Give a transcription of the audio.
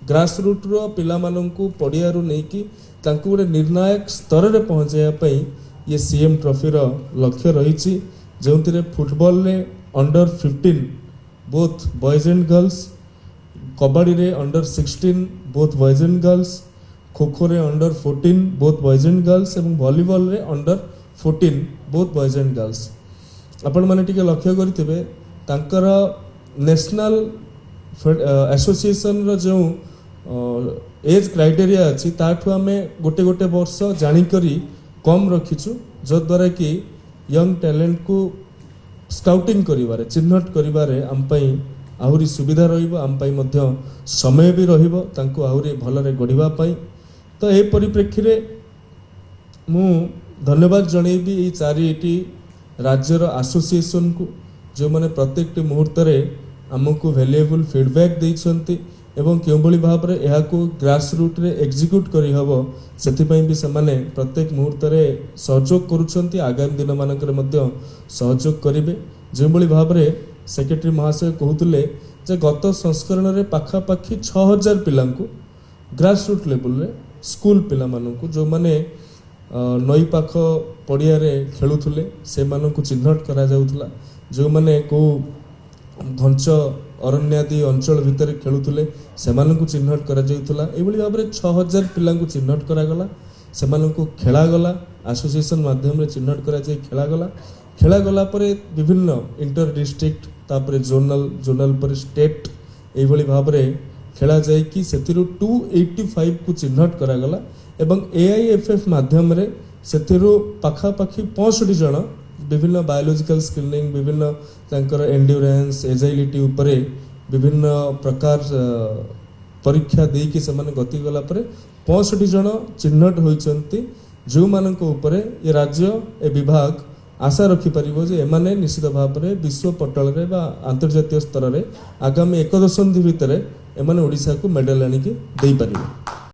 Grass root रो पिला माननकु पडियारू नेकी तांकु गोटे निर्णायक स्तर रे पहुंचाइया ये सीएम ट्रॉफी रो लक्ष्य रही जो फुटबॉल रे under 15 both boys and girls, kabaddi रे under 16 both boys and girls, kho kho रे under 14 both boys and girls एवं वॉलीबॉल रे under 14 both boys and girls. आपण माने टिके लक्ष्य करिथिबे तांकर नेशनल एसोसिएशन रो जो एज क्राइटेरिया अच्छी ताठू आमे गोटे गोटे वर्ष जानिकरी कम रखीचु जो द्वारा कि यंग टैलेंट को स्काउटिंग करिवारे चिन्हट करिवारे आम पई आहुरी सुविधा रहिबो, आम पई मध्य समय भी रहिबो तांको आहुरी भलरे गढ़िबा पई। तो ए परिप्रेक्षी रे मु धन्यवाद जणेबी ए चारिटी राज्यर एसोसिएशन को जो माने प्रत्येक मुहूर्त रे आमको वैल्यूएबल फीडबैक देइछंती एवं क्यों भाव में यह ग्रास रूट रे एग्जीक्यूट करी हबो सेथिपई भी समाने प्रत्येक मुहूर्त रे सहयोग करूछंती, आगामी दिन मानकर मध्य सहयोग करिवे। जो भाव में सेक्रेटरी महाशय कहूतले जे गत संस्करण रे पाखापाखी 6000 पिला ग्रास रूट लेवल रे स्कूल पिला माननकु जो माने नई पाख पड़िया रे खेलुथुले से माननकु चिन्हट करा जाउथला, जो माने को घंच अरण्यादि अंचल भितर खेलुथुले सेमानकु चिन्हट करा जाउथला। एभली भाव में 6000 पिलांकु चिन्हट करा गला, सेमानकु खेला गला, एसोसिएशन माध्यम रे चिन्हट करा जाय खेला गला परे विभिन्न इंटर डिस्ट्रिक्ट तापरे जोनल पर स्टेट एभली भाव में खेला जाय कि सेतिरु 285 को चिन्हट करा गला एवं एआईएफएफ माध्यम रे सेतिरु पाखापाखी 65 जन विभिन्न बायोलॉजिकल स्किलिंग, विभिन्न तांकर एंड्योरेंस एजाइलिटी उपरे विभिन्न प्रकार परीक्षा दे कि सेमाने गति गला परे 65 जन चिन्हट होइचंती, जो मानक उपरे ये राज्य ए विभाग आशा रखि परिबो जे एमाने निश्चित भाव में विश्व पटल रे बा अंतर्जातीय स्तर रे आगामी 1 दशंधि भितर एमाने ओडिसा को मेडल आनिके देई परिबो।